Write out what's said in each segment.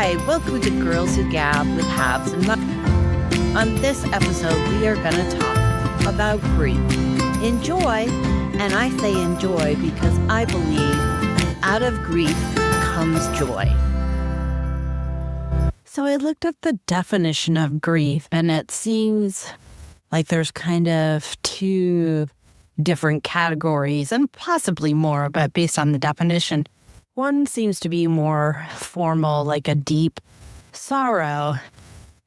Hi, welcome to Girls Who Gab with Habs and Muffy. On this episode, we are going to talk about grief. Enjoy, and I say enjoy because I believe out of grief comes joy. So I looked up the definition of grief, and it seems like there's kind of two different categories, and possibly more, but based on the definition. One seems to be more formal, like a deep sorrow,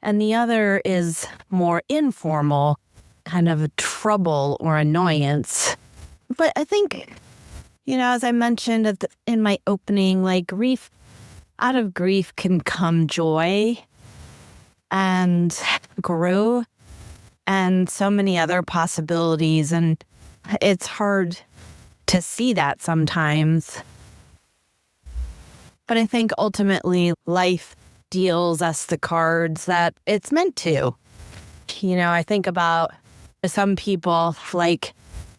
and the other is more informal, kind of a trouble or annoyance. But I think, as I mentioned in my opening, like grief, out of grief can come joy and growth and so many other possibilities, and it's hard to see that sometimes. But I think ultimately life deals us the cards that it's meant to. I think about some people, like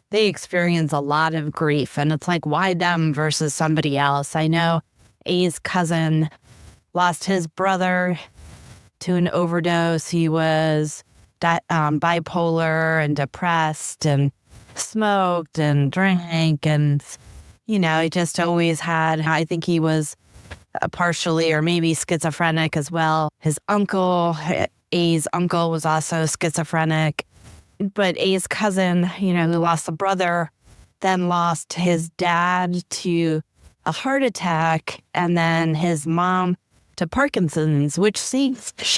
they experience a lot of grief, and it's like, why them versus somebody else? I know A's cousin lost his brother to an overdose. He was bipolar and depressed and smoked and drank, and he just always had, I think he was partially or maybe schizophrenic as well. His uncle, A's uncle, was also schizophrenic. But A's cousin, who lost a brother, then lost his dad to a heart attack, and then his mom to Parkinson's, which she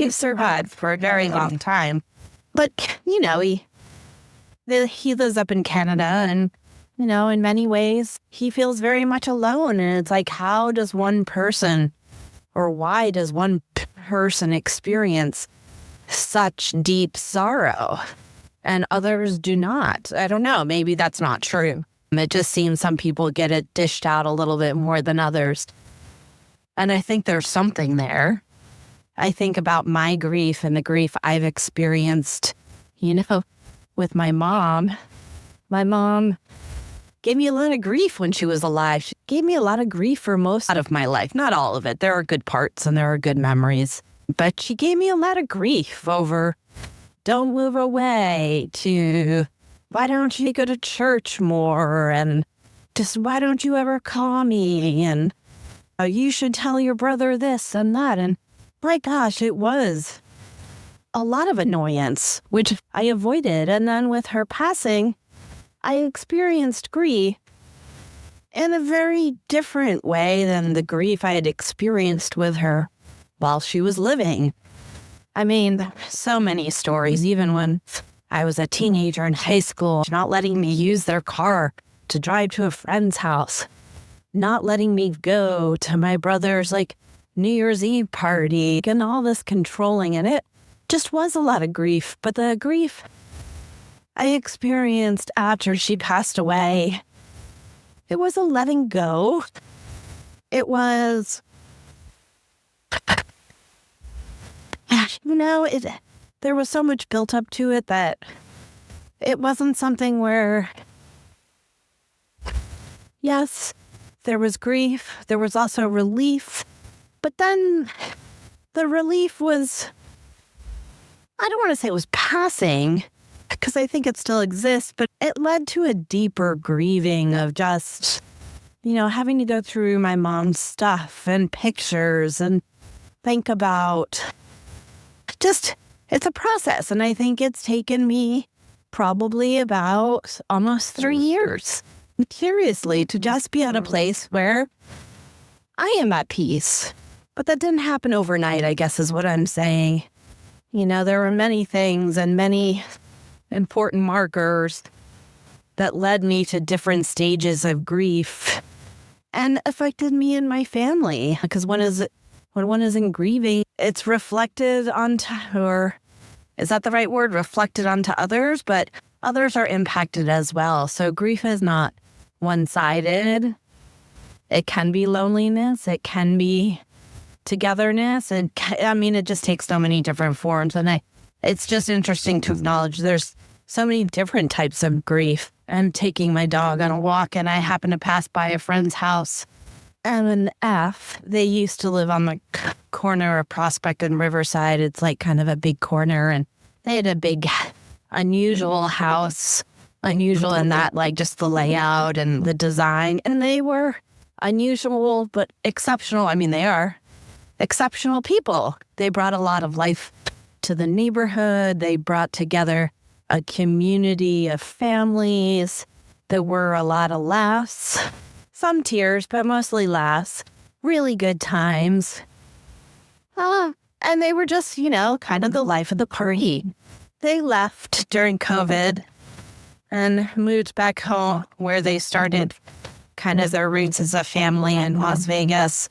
survived for a very long time. But, he lives up in Canada, and in many ways, he feels very much alone. And it's like, how does one person, or why does one person experience such deep sorrow and others do not? I don't know. Maybe that's not true. It just seems some people get it dished out a little bit more than others. And I think there's something there. I think about my grief and the grief I've experienced, with my mom. My mom gave me a lot of grief when she was alive. She gave me a lot of grief for most of my life. Not all of it. There are good parts and there are good memories. But she gave me a lot of grief over, don't move away, to why don't you go to church more, and just why don't you ever call me, and you should tell your brother this and that. And my gosh, it was a lot of annoyance, which I avoided. And then with her passing, I experienced grief in a very different way than the grief I had experienced with her while she was living. I mean, so many stories, even when I was a teenager in high school, not letting me use their car to drive to a friend's house, not letting me go to my brother's New Year's Eve party, and all this controlling. And it just was a lot of grief. But the grief I experienced after she passed away, it was a letting go. It was, there was so much built up to it that it wasn't something where, yes, there was grief, there was also relief, but then the relief was, I don't want to say it was passing, because I think it still exists, but it led to a deeper grieving of just, having to go through my mom's stuff and pictures and think about it's a process. And I think it's taken me probably about almost 3 years, seriously, to just be at a place where I am at peace. But that didn't happen overnight, I guess is what I'm saying. There were many things and many important markers that led me to different stages of grief and affected me and my family. Because when one is in grieving, it's reflected onto, or is that the right word? Reflected onto others, but others are impacted as well. So grief is not one-sided. It can be loneliness. It can be togetherness. And it just takes so many different forms. And it's just interesting to acknowledge there's so many different types of grief. I'm taking my dog on a walk and I happen to pass by a friend's house M and F, they used to live on the corner of Prospect and Riverside. It's like kind of a big corner, and they had a big, unusual house. Unusual in that, like, just the layout and the design. And they were unusual, but exceptional. I mean, they are exceptional people. They brought a lot of life to the neighborhood. They brought together a community of families. There were a lot of laughs, some tears, but mostly laughs. Really good times. And they were just, kind of the life of the party. They left during COVID and moved back home where they started kind of their roots as a family in Las Vegas.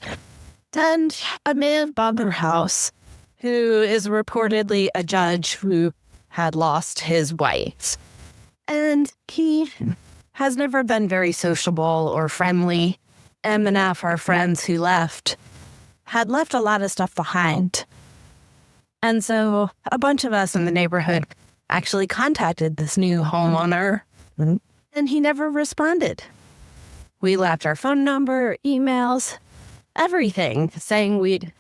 And a man bought their house who is reportedly a judge who had lost his wife. And he has never been very sociable or friendly. M and F, our friends who left, had left a lot of stuff behind. And so a bunch of us in the neighborhood actually contacted this new homeowner, and he never responded. We left our phone number, emails, everything, saying we'd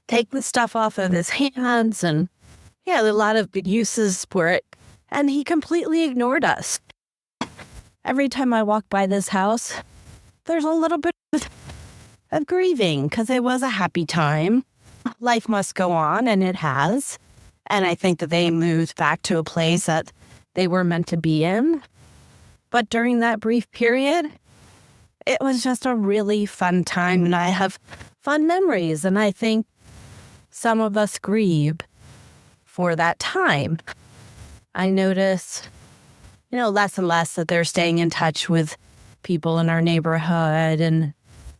take the stuff off of his hands, and a lot of good uses for it. And he completely ignored us. Every time I walk by this house, there's a little bit of grieving because it was a happy time. Life must go on, and it has. And I think that they moved back to a place that they were meant to be in. But during that brief period, it was just a really fun time, and I have fun memories. And I think some of us grieve for that time. I notice, less and less that they're staying in touch with people in our neighborhood and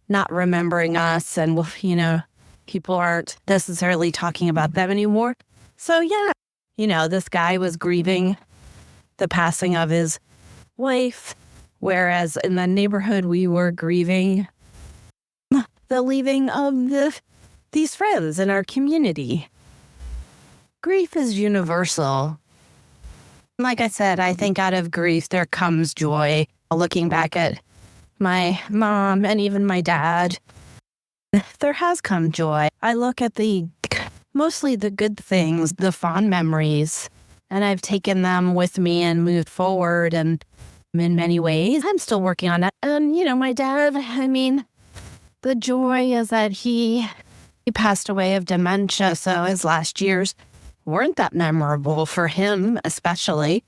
not remembering us. And, people aren't necessarily talking about them anymore. So, this guy was grieving the passing of his wife, whereas in the neighborhood, we were grieving the leaving of these friends in our community. Grief is universal. Like I said, I think out of grief, there comes joy. Looking back at my mom and even my dad, there has come joy. I look at mostly the good things, the fond memories, and I've taken them with me and moved forward. And in many ways, I'm still working on it. And, my dad, the joy is that he passed away of dementia. So his last years weren't that memorable for him, especially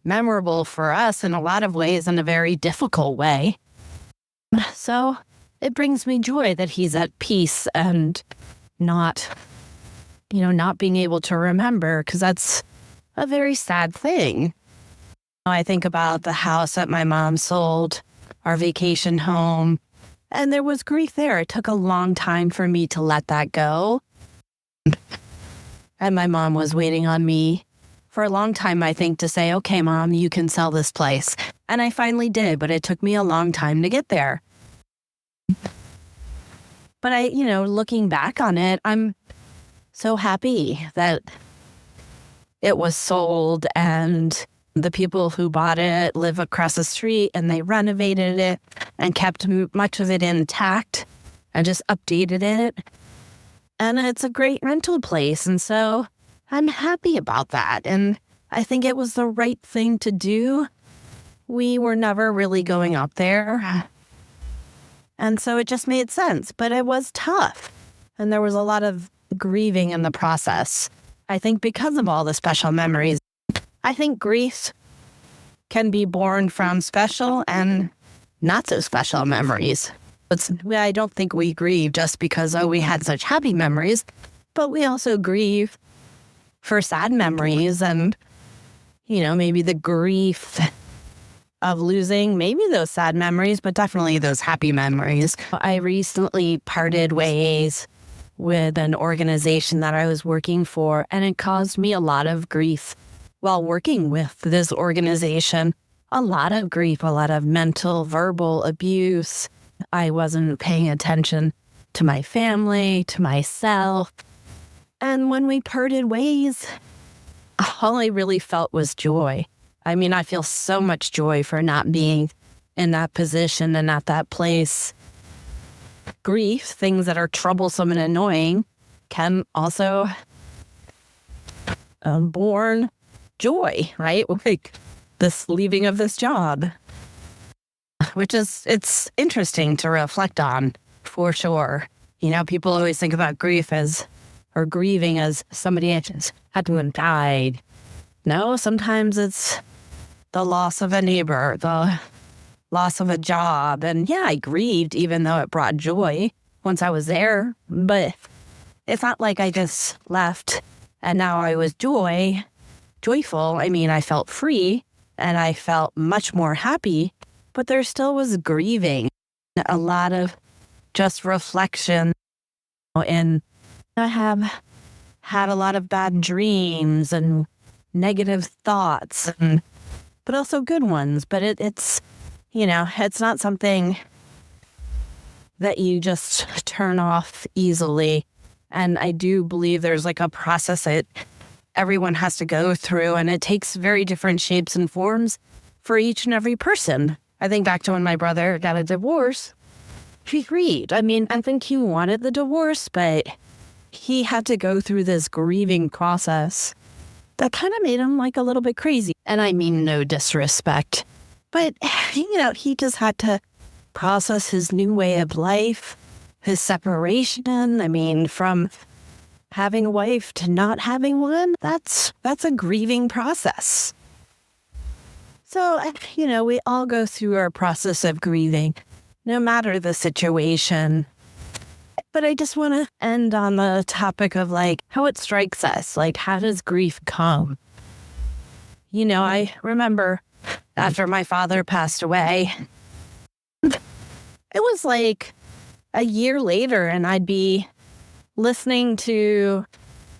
memorable for us in a lot of ways, in a very difficult way. So it brings me joy that he's at peace and not being able to remember, because that's a very sad thing. I think about the house that my mom sold, our vacation home, and there was grief there. It took a long time for me to let that go. And my mom was waiting on me for a long time, I think, to say, okay, Mom, you can sell this place. And I finally did, but it took me a long time to get there. But looking back on it, I'm so happy that it was sold and the people who bought it live across the street, and they renovated it and kept much of it intact and just updated it. And it's a great rental place. And so I'm happy about that. And I think it was the right thing to do. We were never really going up there. And so it just made sense. But it was tough. And there was a lot of grieving in the process. I think because of all the special memories. I think grief can be born from special and not so special memories. I don't think we grieve just because, we had such happy memories, but we also grieve for sad memories and, maybe the grief of losing maybe those sad memories, but definitely those happy memories. I recently parted ways with an organization that I was working for, and it caused me a lot of grief while working with this organization. A lot of grief, a lot of mental, verbal abuse. I wasn't paying attention to my family, to myself. And when we parted ways, all I really felt was joy. I feel so much joy for not being in that position and at that place. grief, things that are troublesome and annoying, can also born joy, right? Like this leaving of this job, which it's interesting to reflect on for sure. People always think about grieving as somebody had to have died. No, sometimes it's the loss of a neighbor, the loss of a job. And yeah, I grieved even though it brought joy once I was there. But it's not like I just left and now I was joyful. I mean, I felt free and I felt much more happy, but there still was grieving, a lot of just reflection. And I have had a lot of bad dreams and negative thoughts, but also good ones. But it's not something that you just turn off easily. And I do believe there's like a process that everyone has to go through, and it takes very different shapes and forms for each and every person. I think back to when my brother got a divorce. He grieved. I mean, I think he wanted the divorce, but he had to go through this grieving process that kind of made him like a little bit crazy. And I mean no disrespect, but he just had to process his new way of life, his separation. I mean, from having a wife to not having one, that's a grieving process. So, we all go through our process of grieving, no matter the situation. But I just want to end on the topic of like how it strikes us. Like, how does grief come? I remember after my father passed away, it was like a year later and I'd be listening to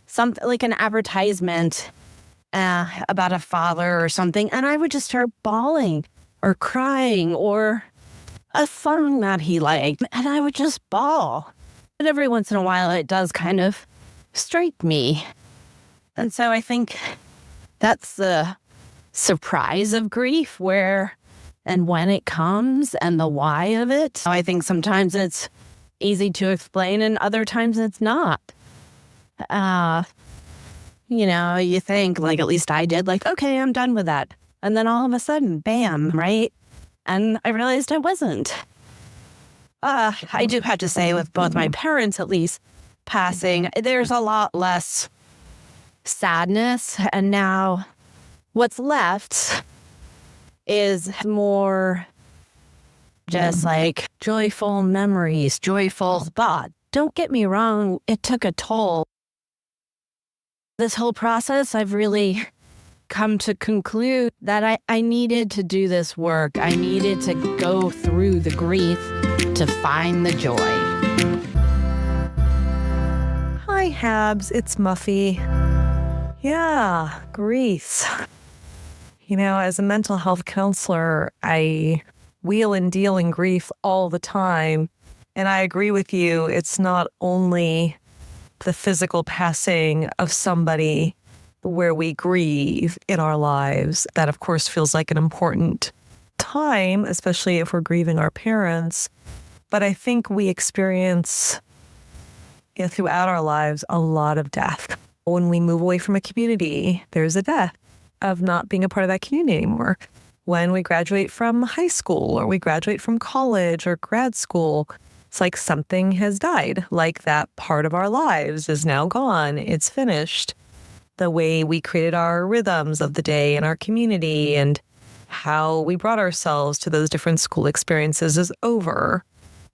something like an advertisement about a father or something, and I would just start bawling or crying, or a song that he liked, and I would just bawl. But every once in a while, it does kind of strike me. And so I think that's the surprise of grief, where and when it comes and the why of it. I think sometimes it's easy to explain and other times it's not. You think, like, at least I did, like, okay, I'm done with that. And then all of a sudden, bam, right? And I realized I wasn't. I do have to say, with both my parents, at least, passing, there's a lot less sadness. And now what's left is more just like joyful memories, joyful thought. Don't get me wrong, it took a toll. This whole process, I've really come to conclude that I needed to do this work. I needed to go through the grief to find the joy. Hi, Habs. It's Muffy. Yeah, grief. As a mental health counselor, I wheel and deal in grief all the time. And I agree with you. It's not only the physical passing of somebody where we grieve in our lives. That, of course, feels like an important time, especially if we're grieving our parents. But I think we experience throughout our lives a lot of death. When we move away from a community, there's a death of not being a part of that community anymore. When we graduate from high school or we graduate from college or grad school, it's like something has died, like that part of our lives is now gone. It's finished. The way we created our rhythms of the day in our community and how we brought ourselves to those different school experiences is over.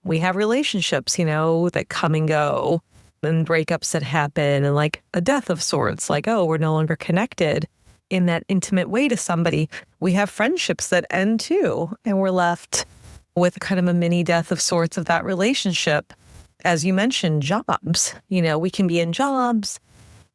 We have relationships, that come and go, and breakups that happen, and like a death of sorts, like, oh, we're no longer connected in that intimate way to somebody. We have friendships that end too, and we're left with kind of a mini death of sorts of that relationship. As you mentioned, jobs. We can be in jobs,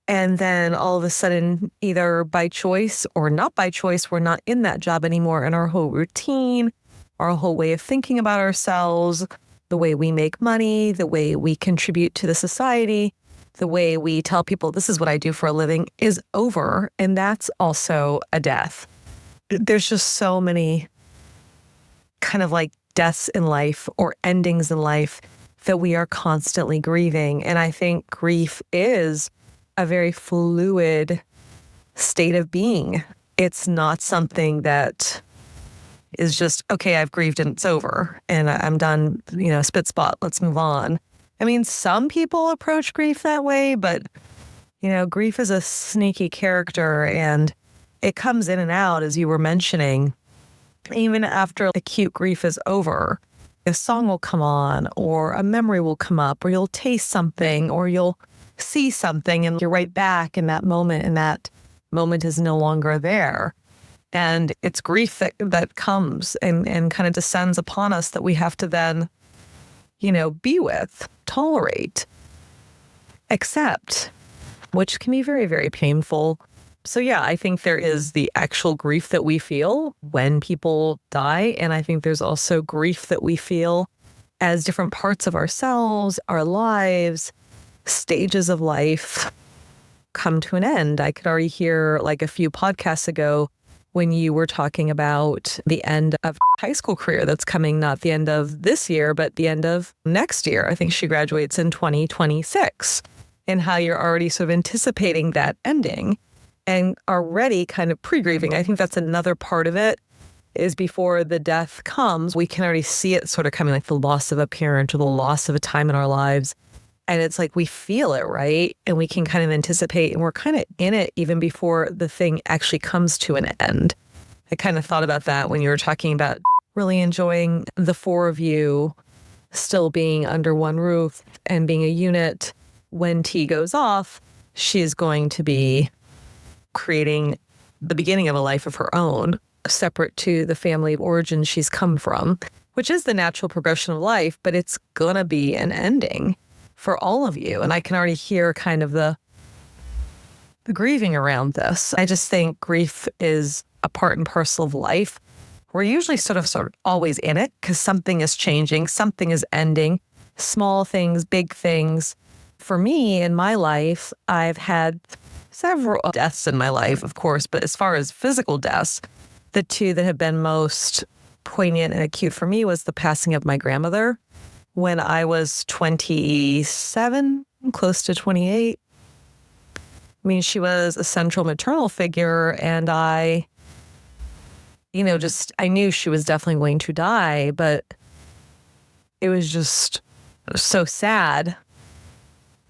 and then all of a sudden, either by choice or not by choice, we're not in that job anymore, and our whole routine, our whole way of thinking about ourselves, the way we make money, the way we contribute to the society, the way we tell people this is what I do for a living is over. And that's also a death. There's just so many kind of like deaths in life or endings in life that we are constantly grieving. And I think grief is a very fluid state of being. It's not something that is just, okay, I've grieved and it's over and I'm done, spit spot, let's move on. I mean, some people approach grief that way, but, grief is a sneaky character and it comes in and out, as you were mentioning. Even after acute grief is over, a song will come on or a memory will come up or you'll taste something or you'll see something and you're right back in that moment and that moment is no longer there. And it's grief that comes and kind of descends upon us that we have to then, be with, tolerate, accept, which can be very, very painful. So yeah, I think there is the actual grief that we feel when people die. And I think there's also grief that we feel as different parts of ourselves, our lives, stages of life come to an end. I could already hear like a few podcasts ago when you were talking about the end of high school career that's coming, not the end of this year, but the end of next year. I think she graduates in 2026, and how you're already sort of anticipating that ending and already kind of pre-grieving. I think that's another part of it, is before the death comes, we can already see it sort of coming, like the loss of a parent or the loss of a time in our lives. And it's like we feel it, right? And we can kind of anticipate, and we're kind of in it even before the thing actually comes to an end. I kind of thought about that when you were talking about really enjoying the four of you still being under one roof and being a unit. When T goes off, she's going to be creating the beginning of a life of her own, separate to the family of origin she's come from, which is the natural progression of life, but it's going to be an ending for all of you. And I can already hear kind of the grieving around this. I just think grief is a part and parcel of life. We're usually sort of always in it because something is changing, something is ending, small things, big things. For me, in my life, I've had several deaths in my life, of course, but as far as physical deaths, the two that have been most poignant and acute for me was the passing of my grandmother when I was 27, close to 28. I mean, she was a central maternal figure, and I knew she was definitely going to die, but it was just so sad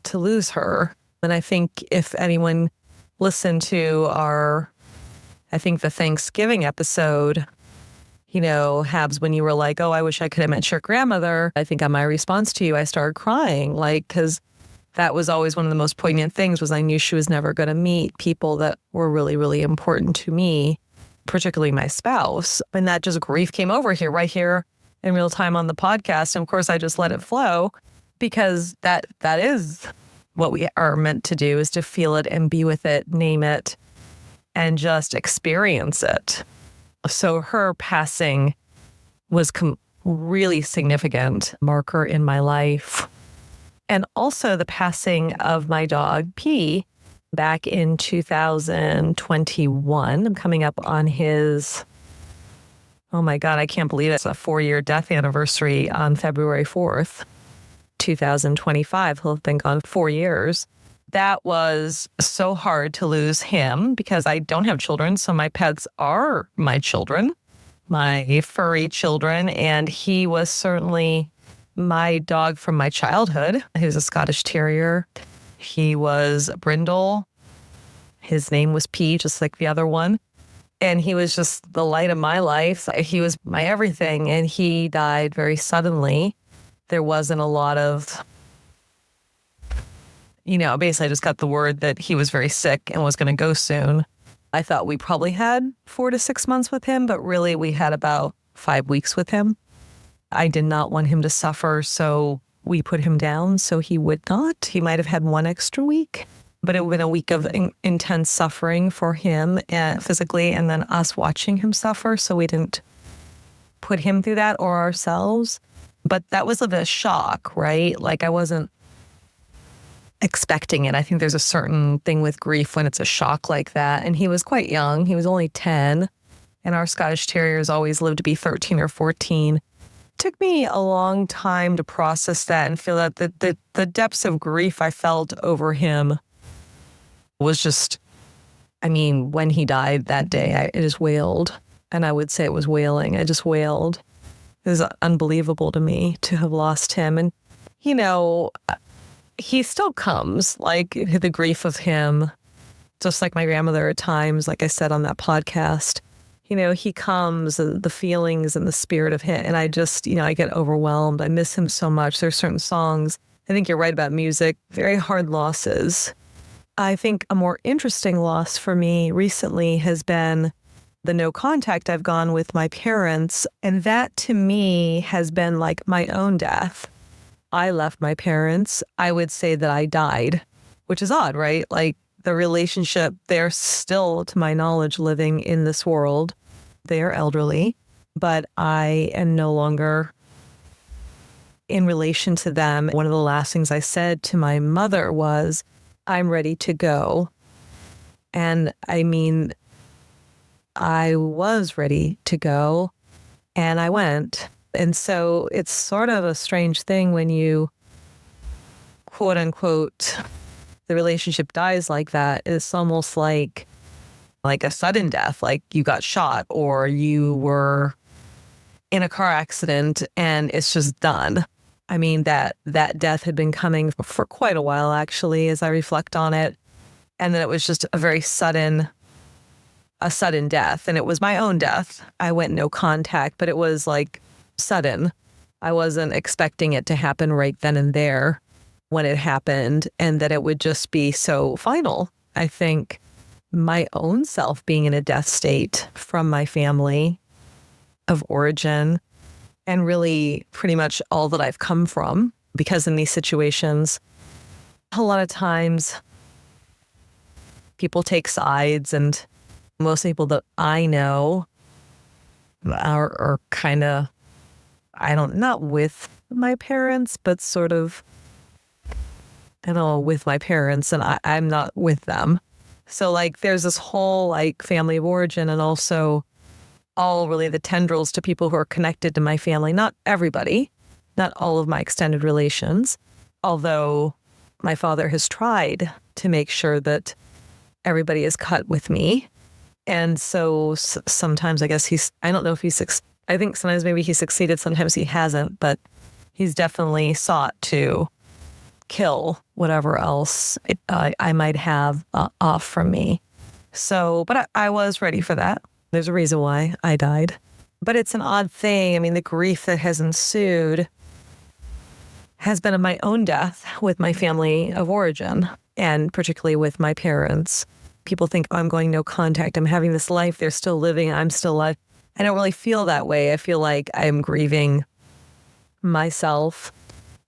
to lose her. And I think if anyone listened to the Thanksgiving episode, Habs, when you were like, oh, I wish I could have met your grandmother, I think on my response to you, I started crying, because that was always one of the most poignant things, was I knew she was never going to meet people that were really, really important to me, particularly my spouse. And that just grief came over here, right here in real time on the podcast. And of course, I just let it flow, because that is what we are meant to do, is to feel it and be with it, name it, and just experience it. So her passing was really significant marker in my life. And also the passing of my dog, P, back in 2021. I'm coming up on his, oh my God, I can't believe it's a 4-year death anniversary on February 4th, 2025. He'll have been gone 4 years. That was so hard to lose him, because I don't have children. So my pets are my children, my furry children. And he was certainly my dog from my childhood. He was a Scottish Terrier. He was brindle. His name was P, just like the other one. And he was just the light of my life. He was my everything. And he died very suddenly. There wasn't a lot of, basically I just got the word that he was very sick and was going to go soon. I thought we probably had 4 to 6 months with him, but really we had about 5 weeks with him. I did not want him to suffer, so we put him down so he would not. He might have had 1 extra week, but it would have been a week of intense suffering for him physically, and then us watching him suffer. So we didn't put him through that, or ourselves. But that was a shock, right? Like, I wasn't expecting it. I think there's a certain thing with grief when it's a shock like that. And he was quite young. He was only 10. And our Scottish Terriers always lived to be 13 or 14. took me a long time to process that and feel that the depths of grief I felt over him was just, I mean, when he died that day, I just wailed. And I would say it was wailing. I just wailed. It was unbelievable to me to have lost him. And, he still comes, like the grief of him, just like my grandmother at times, like I said on that podcast. He comes, the feelings and the spirit of him. And I just, I get overwhelmed. I miss him so much. There's certain songs. I think you're right about music. Very hard losses. I think a more interesting loss for me recently has been the no contact I've gone with my parents. And that to me has been like my own death. I left my parents. I would say that I died, which is odd, right? Like the relationship, they're still, to my knowledge, living in this world. They are elderly, but I am no longer in relation to them. One of the last things I said to my mother was, I'm ready to go. And I mean, I was ready to go and I went. And so it's sort of a strange thing when you, quote unquote, the relationship dies like that. It's almost like a sudden death, like you got shot or you were in a car accident and it's just done. I mean, that death had been coming for quite a while, actually, as I reflect on it. And then it was just a very sudden death. And it was my own death. I went no contact, but it was like sudden. I wasn't expecting it to happen right then and there when it happened, and that it would just be so final. I think my own self being in a death state from my family of origin, and really pretty much all that I've come from, because in these situations, a lot of times people take sides, and most people that I know are kind of, not with my parents, but sort of, with my parents, and I'm not with them. So like there's this whole like family of origin, and also all really the tendrils to people who are connected to my family. Not everybody, not all of my extended relations, although my father has tried to make sure that everybody is cut with me. And so sometimes I guess I don't know if I think sometimes maybe he succeeded, sometimes he hasn't, but he's definitely sought to kill whatever else I might have off from me. So, but I was ready for that. There's a reason why I died. But it's an odd thing. I mean, the grief that has ensued has been of my own death with my family of origin, and particularly with my parents. People think, oh, I'm going no contact. I'm having this life. They're still living. I'm still alive. I don't really feel that way. I feel like I'm grieving myself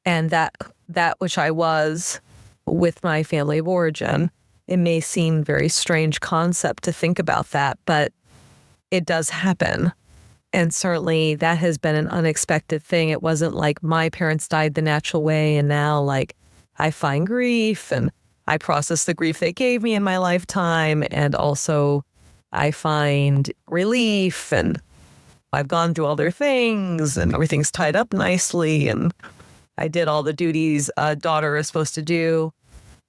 and that which I was with my family of origin. It may seem a very strange concept to think about that, but it does happen. And certainly that has been an unexpected thing. It wasn't like my parents died the natural way and now like I find grief and I process the grief they gave me in my lifetime, and also I find relief, and I've gone through all their things and everything's tied up nicely and I did all the duties a daughter is supposed to do.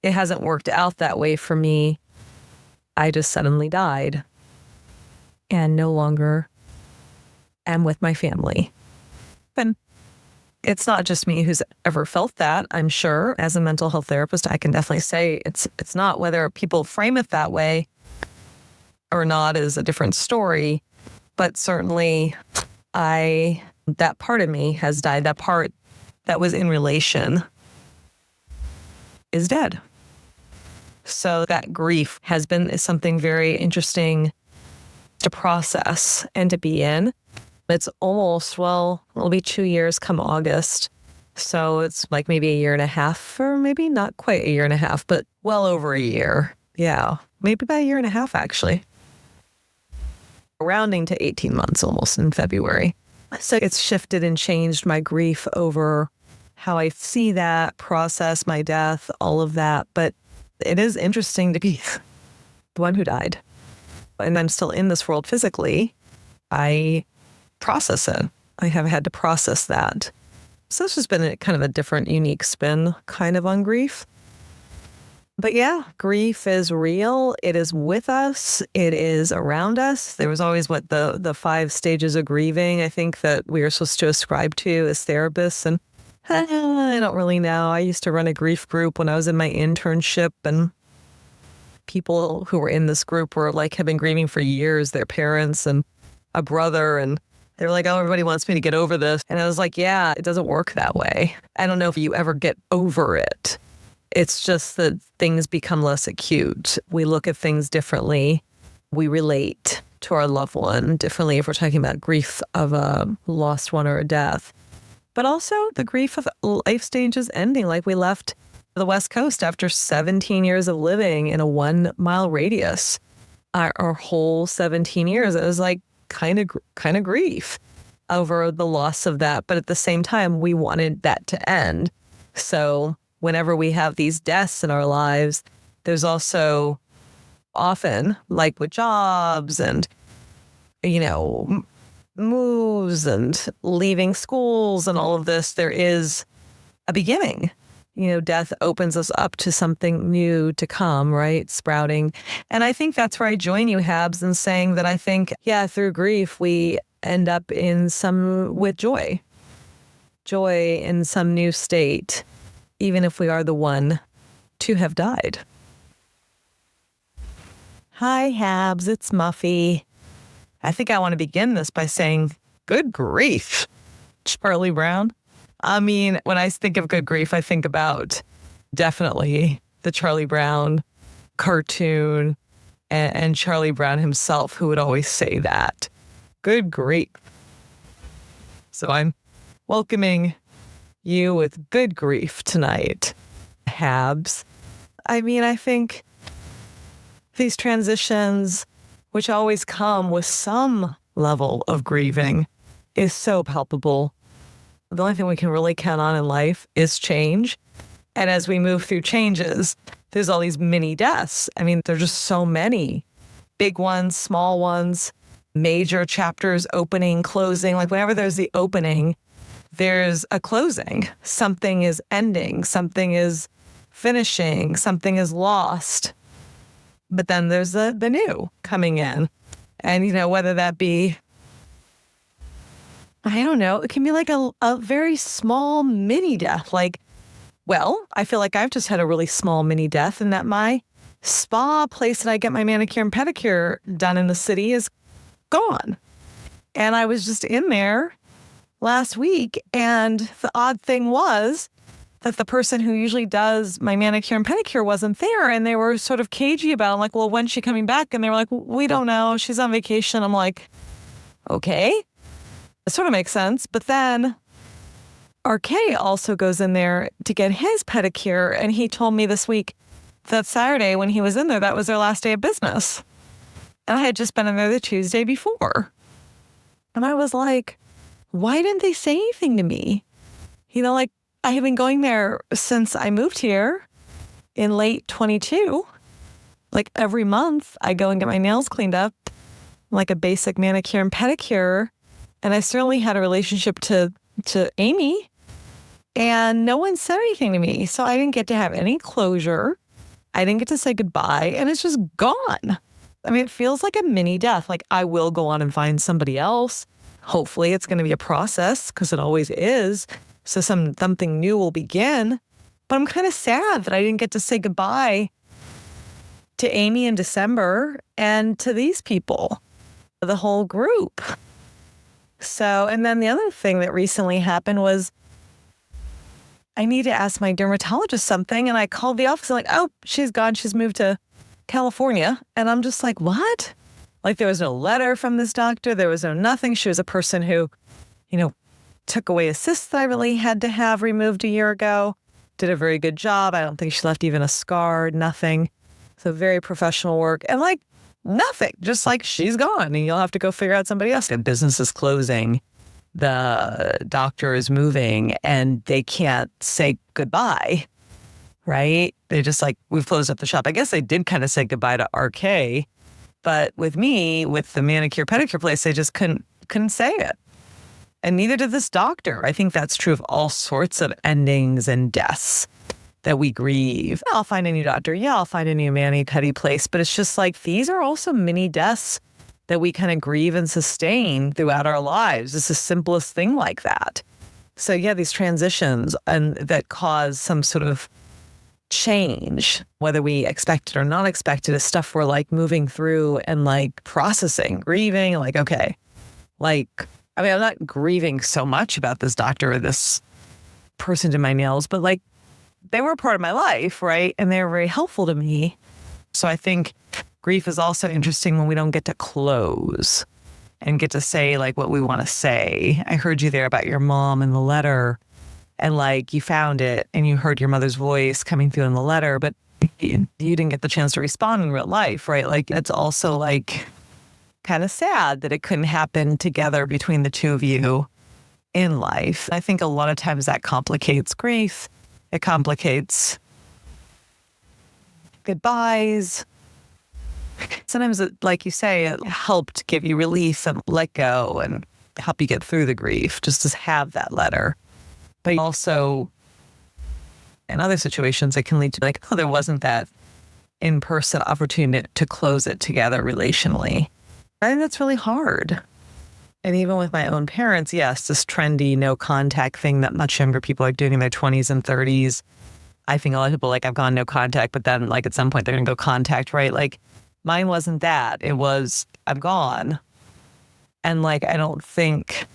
It hasn't worked out that way for me. I just suddenly died and no longer am with my family. And it's not just me who's ever felt that, I'm sure. As a mental health therapist, I can definitely say it's not. Whether people frame it that way or not is a different story. But certainly that part of me has died. That part that was in relation is dead. So that grief has been something very interesting to process and to be in. It's almost, it'll be 2 years come August. So it's like maybe a year and a half, or maybe not quite a year and a half, but well over a year. Yeah, maybe about a year and a half, actually. Rounding to 18 months almost in February. So it's shifted and changed my grief over how I see that, process my death, all of that. But it is interesting to be the one who died. And I'm still in this world physically. I process it. I have had to process that. So this has been a kind of a different, unique spin kind of on grief. But yeah, grief is real. It is with us. It is around us. There was always the 5 stages of grieving, I think, that we are supposed to ascribe to as therapists. And I don't really know. I used to run a grief group when I was in my internship, and people who were in this group were like, have been grieving for years, their parents and a brother. And they were like, oh, everybody wants me to get over this. And I was like, yeah, it doesn't work that way. I don't know if you ever get over it. It's just that things become less acute. We look at things differently. We relate to our loved one differently if we're talking about grief of a lost one or a death. But also the grief of life stages ending. Like, we left the West Coast after 17 years of living in a 1-mile radius. Our whole 17 years, it was like kind of grief over the loss of that. But at the same time, we wanted that to end. So whenever we have these deaths in our lives, there's also often, like with jobs and, moves and leaving schools and all of this, there is a beginning. Death opens us up to something new to come, right? Sprouting. And I think that's where I join you, Habs, in saying that I think, through grief, we end up with joy in some new state, even if we are the one to have died. Hi, Habs, it's Muffy. I think I want to begin this by saying, good grief, Charlie Brown. I mean, when I think of good grief, I think about definitely the Charlie Brown cartoon and Charlie Brown himself, who would always say that. Good grief. So I'm welcoming you with good grief tonight, Habs. I mean, I think these transitions, which always come with some level of grieving, is so palpable. The only thing we can really count on in life is change. And as we move through changes, there's all these mini deaths. I mean, there's just so many. Big ones, small ones, major chapters, opening, closing. Like, whenever there's the opening, there's a closing. Something is ending. Something is finishing. Something is lost. But then there's the new coming in. And, whether that be, I don't know, it can be like a very small mini death. Like, well, I feel like I've just had a really small mini death, and that my spa place that I get my manicure and pedicure done in the city is gone. And I was just in there last week, and the odd thing was that the person who usually does my manicure and pedicure wasn't there, and they were sort of cagey about it. I'm like, well, when's she coming back? And they were like, we don't know. She's on vacation. I'm like, okay. It sort of makes sense. But then RK also goes in there to get his pedicure. And he told me this week that Saturday when he was in there, that was their last day of business. And I had just been in there the Tuesday before. And I was like, why didn't they say anything to me? Like, I have been going there since I moved here in late 22. Like, every month I go and get my nails cleaned up, like a basic manicure and pedicure. And I certainly had a relationship to Amy, and no one said anything to me. So I didn't get to have any closure. I didn't get to say goodbye, and it's just gone. I mean, it feels like a mini death. Like, I will go on and find somebody else. Hopefully it's going to be a process, because it always is. So something new will begin. But I'm kind of sad that I didn't get to say goodbye to Amy in December and to these people, the whole group. So, and then the other thing that recently happened was I need to ask my dermatologist something. And I called the office and like, oh, she's gone. She's moved to California. And I'm just like, what? Like, there was no letter from this doctor. There was no nothing. She was a person who, took away a cyst that I really had to have removed a year ago. Did a very good job. I don't think she left even a scar, nothing. So very professional work. And like, nothing, just like, she's gone and you'll have to go figure out somebody else. The business is closing. The doctor is moving and they can't say goodbye, right? They just like, we've closed up the shop. I guess they did kind of say goodbye to RK, but with me, with the manicure pedicure place, they just couldn't say it. And neither did this doctor. I think that's true of all sorts of endings and deaths that we grieve. I'll find a new doctor. Yeah, I'll find a new mani-pedi place. But it's just like, these are also mini deaths that we kind of grieve and sustain throughout our lives. It's the simplest thing like that. So yeah, these transitions and that cause some sort of change, whether we expect it or not expect it, is stuff we're like moving through and like processing, grieving, like, okay, like, I mean, I'm not grieving so much about this doctor or this person did my nails, but like they were a part of my life, right? And they were very helpful to me. So I think grief is also interesting when we don't get to close and get to say like what we want to say. I heard you there about your mom in the letter. And like you found it and you heard your mother's voice coming through in the letter, but you didn't get the chance to respond in real life, right? Like it's also like kind of sad that it couldn't happen together between the two of you in life. I think a lot of times that complicates grief. It complicates goodbyes. Sometimes, like you say, it helped give you relief and let go and help you get through the grief, just to have that letter. But also, in other situations, it can lead to like, oh, there wasn't that in-person opportunity to close it together relationally. I think that's really hard. And even with my own parents, yes, this trendy no contact thing that much younger people are doing in their 20s and 30s. I think a lot of people like, I've gone no contact, but then like at some point they're going to go contact, right? Like mine wasn't that. It was, I'm gone. And like, I don't think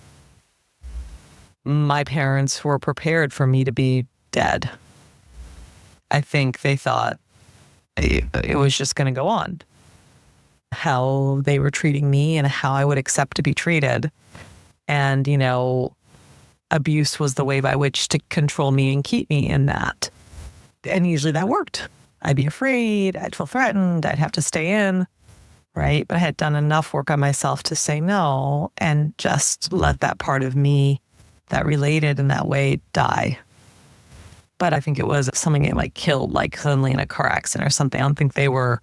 my parents were prepared for me to be dead. I think they thought it was just going to go on. How they were treating me and how I would accept to be treated. And, you know, abuse was the way by which to control me and keep me in that. And usually that worked. I'd be afraid, I'd feel threatened, I'd have to stay in, right? But I had done enough work on myself to say no and just let that part of me that related in that way die. But I think it was something that like killed like suddenly in a car accident or something. I don't think they were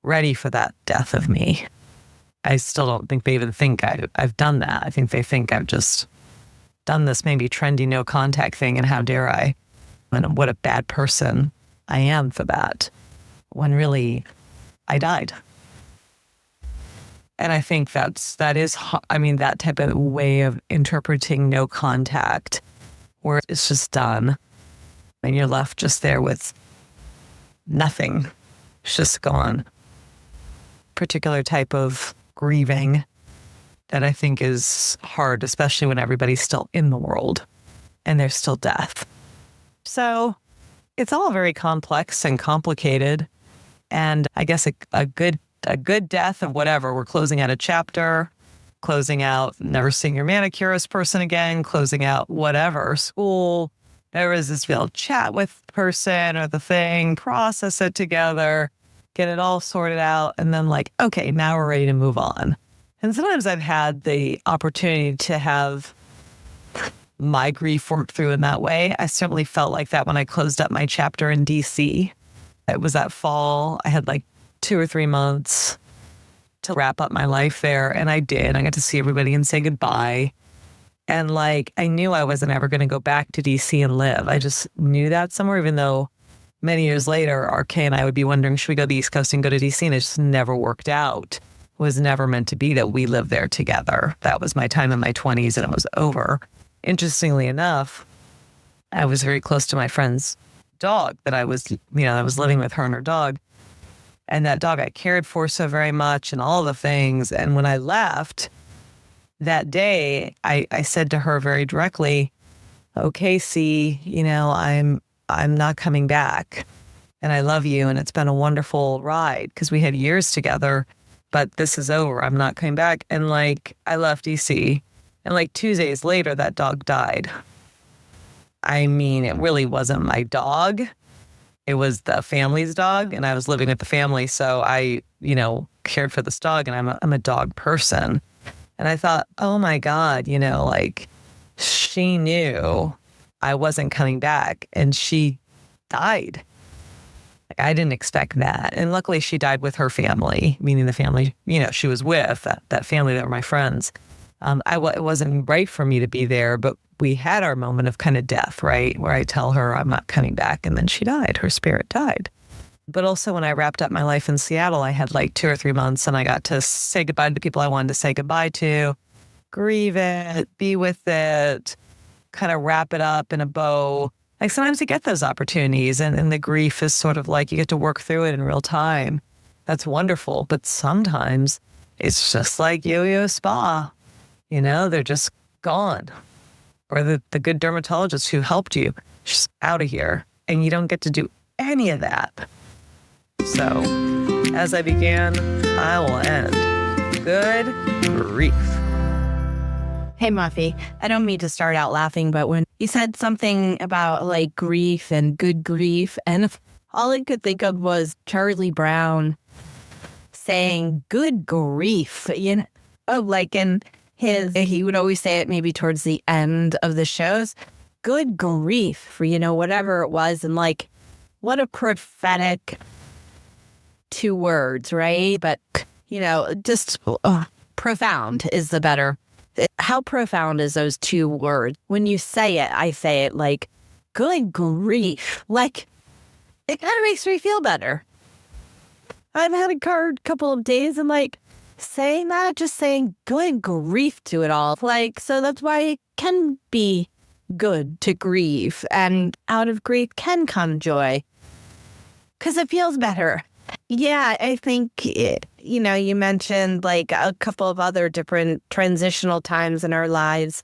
ready for that death of me. I still don't think they even think I've done that. I think they think I've just done this maybe trendy no contact thing and how dare I? And what a bad person I am for that. When really I died. And I think that is, I mean, that type of way of interpreting no contact where it's just done and you're left just there with nothing. It's just gone. Particular type of grieving that I think is hard, especially when everybody's still in the world and there's still death. So it's all very complex and complicated. And I guess a good death of whatever. We're closing out a chapter, closing out never seeing your manicurist person again, closing out whatever, school. There is this real chat with the person or the thing, process it together, get it all sorted out, and then like, okay, now we're ready to move on. And sometimes I've had the opportunity to have my grief worked through in that way. I certainly felt like that when I closed up my chapter in DC. It was that fall. I had like 2 or 3 months to wrap up my life there. And I did. I got to see everybody and say goodbye. And like, I knew I wasn't ever going to go back to DC and live. I just knew that somewhere, even though many years later, RK and I would be wondering, should we go to the East Coast and go to DC? And it just never worked out. It was never meant to be that we lived there together. That was my time in my 20s and it was over. Interestingly enough, I was very close to my friend's dog that I was living with her and her dog. And that dog I cared for so very much and all the things. And when I left that day, I said to her very directly, okay, C, I'm not coming back and I love you. And it's been a wonderful ride because we had years together, but this is over. I'm not coming back. And like, I left DC and like 2 days later, that dog died. I mean, it really wasn't my dog. It was the family's dog and I was living with the family. So I, cared for this dog and I'm a dog person. And I thought, oh my God, like she knew I wasn't coming back and she died. Like, I didn't expect that. And luckily she died with her family, meaning the family, she was with, that family that were my friends. It wasn't right for me to be there, but we had our moment of kind of death, right? Where I tell her I'm not coming back, and then she died. Her spirit died. But also when I wrapped up my life in Seattle, I had like 2 or 3 months, and I got to say goodbye to people I wanted to say goodbye to, grieve it, be with it, kind of wrap it up in a bow. Like sometimes you get those opportunities, and the grief is sort of like you get to work through it in real time. That's wonderful. But sometimes it's just like yo-yo spa. They're just gone. Or the good dermatologist who helped you, she's out of here. And you don't get to do any of that. So, as I began, I will end. Good grief. Hey, Muffy, I don't mean to start out laughing, but when you said something about like grief and good grief, and all I could think of was Charlie Brown saying good grief, like in he would always say it maybe towards the end of the shows, good grief for, whatever it was. And like, what a prophetic 2 words, right? But, just profound is the better. How profound is those 2 words? When you say it, I say it like, good grief. Like, it kind of makes me feel better. I've had a couple of days and like saying that, just saying good grief to it all. Like, so that's why it can be good to grieve, and out of grief can come joy because it feels better. Yeah, I think, you mentioned like a couple of other different transitional times in our lives,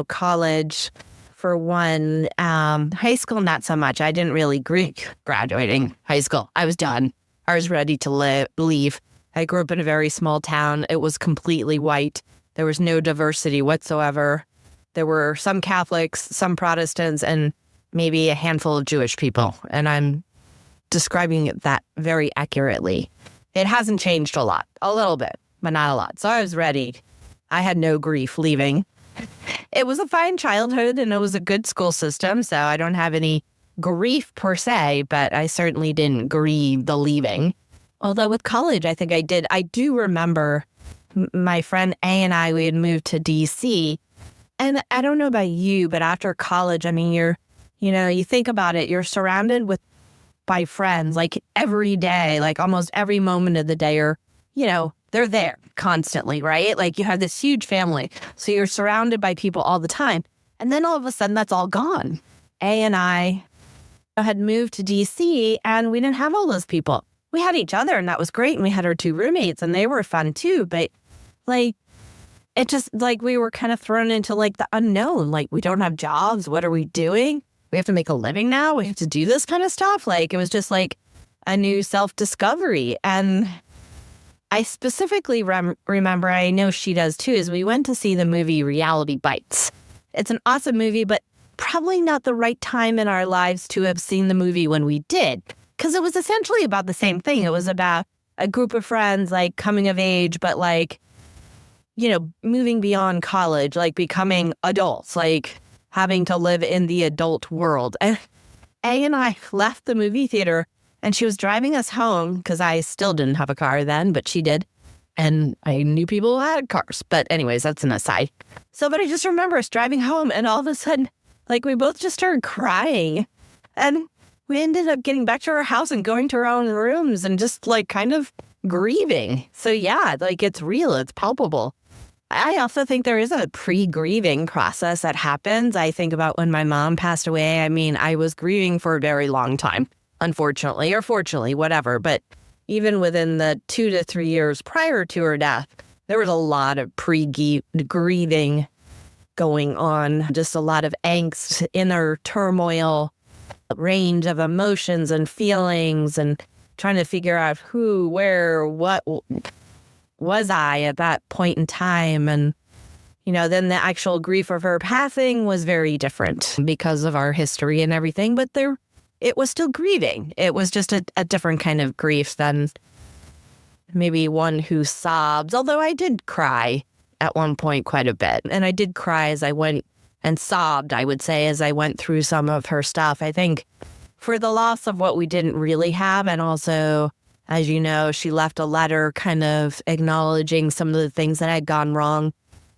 college for one, high school, not so much. I didn't really grieve graduating high school. I was done. I was ready to leave. I grew up in a very small town. It was completely white. There was no diversity whatsoever. There were some Catholics, some Protestants, and maybe a handful of Jewish people. And I'm describing that very accurately. It hasn't changed a lot, a little bit, but not a lot. So I was ready. I had no grief leaving. It was a fine childhood and it was a good school system. So I don't have any grief per se, but I certainly didn't grieve the leaving. Although with college, I think I did. I do remember my friend A and I, we had moved to DC. And I don't know about you, but after college, I mean, you think about it, you're surrounded by friends like every day, like almost every moment of the day, or, they're there constantly, right? Like you have this huge family. So you're surrounded by people all the time. And then all of a sudden that's all gone. A and I had moved to DC and we didn't have all those people. We had each other and that was great. And we had our 2 roommates and they were fun too. But like, it just like we were kind of thrown into like the unknown. Like we don't have jobs. What are we doing? We have to make a living now. We have to do this kind of stuff. Like it was just like a new self-discovery. And I specifically remember, I know she does too, is we went to see the movie Reality Bites. It's an awesome movie, but probably not the right time in our lives to have seen the movie when we did. Because it was essentially about the same thing. It was about a group of friends like coming of age, but like, moving beyond college, like becoming adults, like having to live in the adult world. And A and I left the movie theater and she was driving us home because I still didn't have a car then, but she did. And I knew people who had cars. But anyways, that's an aside. But I just remember us driving home and all of a sudden, like we both just started crying. And we ended up getting back to our house and going to our own rooms and just like kind of grieving. So yeah, like it's real, it's palpable. I also think there is a pre-grieving process that happens. I think about when my mom passed away. I mean, I was grieving for a very long time, unfortunately, or fortunately, whatever. But even within the 2 to 3 years prior to her death, there was a lot of pre-grieving going on, just a lot of angst, inner turmoil, range of emotions and feelings, and trying to figure out who, where, what was I at that point in time. And, then the actual grief of her passing was very different because of our history and everything. But it was still grieving. It was just a different kind of grief than maybe one who sobs, although I did cry at one point quite a bit. And I did cry as I went and sobbed, I would say, as I went through some of her stuff. I think for the loss of what we didn't really have. And also, as you know, she left a letter kind of acknowledging some of the things that had gone wrong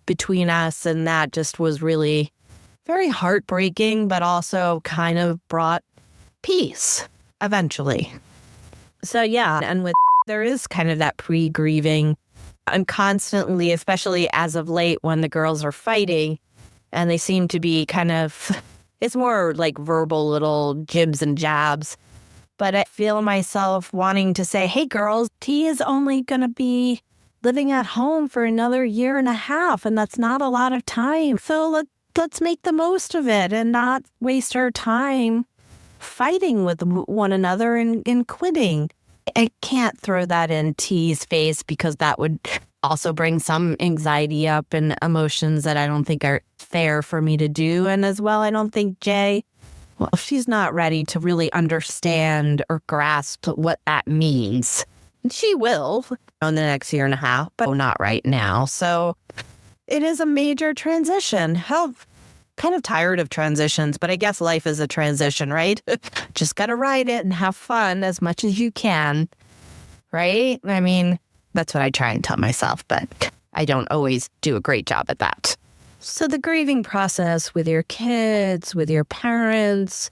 between us. And that just was really very heartbreaking, but also kind of brought peace eventually. So yeah, and with there is kind of that pre-grieving. I'm constantly, especially as of late when the girls are fighting and they seem to be kind of, it's more like verbal little jibs and jabs. But I feel myself wanting to say, hey girls, T is only going to be living at home for another 1.5 years, and that's not a lot of time. So let's make the most of it and not waste our time fighting with one another and quitting. I can't throw that in T's face because that would also bring some anxiety up and emotions that I don't think are fair for me to do. And as well, I don't think Jay, well, she's not ready to really understand or grasp what that means. She will in the next 1.5 years, but not right now. So it is a major transition. Kind of tired of transitions, but I guess life is a transition, right? Just got to ride it and have fun as much as you can, right? I mean, that's what I try and tell myself, but I don't always do a great job at that. So the grieving process with your kids, with your parents,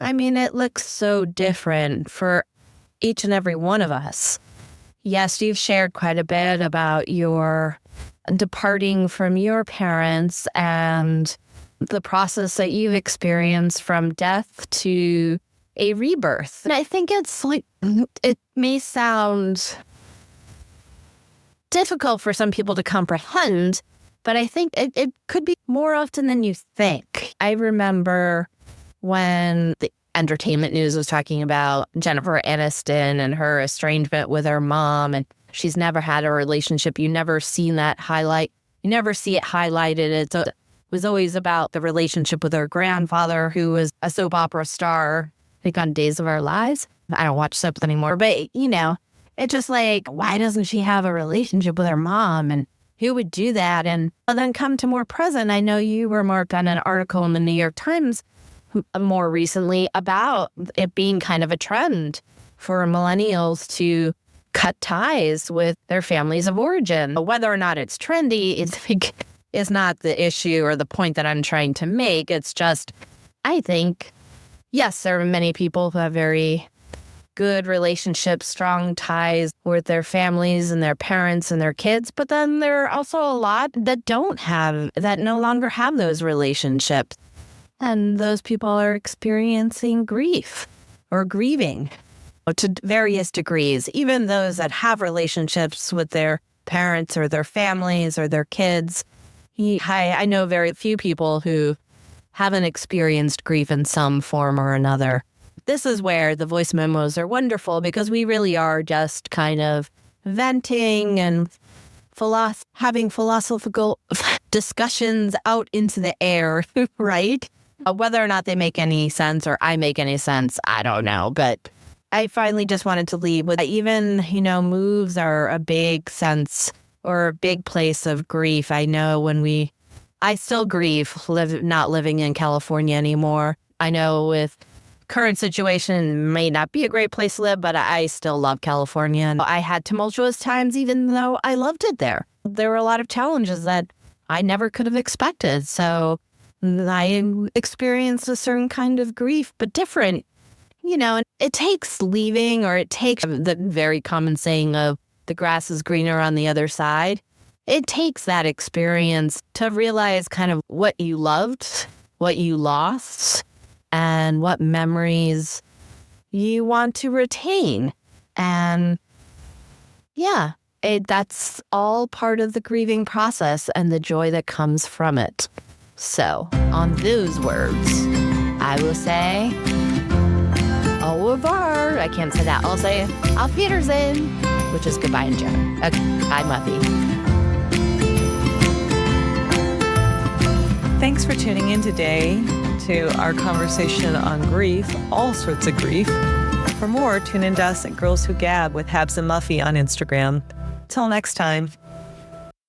I mean, it looks so different for each and every one of us. Yes, you've shared quite a bit about your departing from your parents and the process that you've experienced from death to a rebirth. And I think it's like, it may sound difficult for some people to comprehend, but I think it could be more often than you think. I remember when the entertainment news was talking about Jennifer Aniston and her estrangement with her mom, and she's never had a relationship. You never seen that highlight. You never see it highlighted. It was always about the relationship with her grandfather, who was a soap opera star, I think on Days of Our Lives. I don't watch soaps anymore, but it's just like, why doesn't she have a relationship with her mom? And who would do that? And then come to more present. I know you remarked on an article in the New York Times more recently about it being kind of a trend for millennials to cut ties with their families of origin. Whether or not it's trendy is not the issue or the point that I'm trying to make. It's just, I think, yes, there are many people who have very good relationships, strong ties with their families and their parents and their kids, but then there are also a lot that that no longer have those relationships. And those people are experiencing grief or grieving to various degrees. Even those that have relationships with their parents or their families or their kids. I know very few people who haven't experienced grief in some form or another. This is where the voice memos are wonderful because we really are just kind of venting and having philosophical discussions out into the air, right? Whether or not they make any sense or I make any sense, I don't know. But I finally just wanted to leave with even, moves are a big sense or a big place of grief. I know I still grieve not living in California anymore. I know with current situation may not be a great place to live, but I still love California. And I had tumultuous times even though I loved it there. There were a lot of challenges that I never could have expected. So I experienced a certain kind of grief, but different. And it takes leaving, or it takes the very common saying of the grass is greener on the other side. It takes that experience to realize kind of what you loved, what you lost, and what memories you want to retain. And yeah, that's all part of the grieving process and the joy that comes from it. So on those words, I will say au revoir. I can't say that. I'll say auf Wiedersehen, which is goodbye in German. Okay, bye, Muffy. Thanks for tuning in today to our conversation on grief, all sorts of grief. For more, tune in to us at Girls Who Gab with Habs and Muffy on Instagram. Till next time.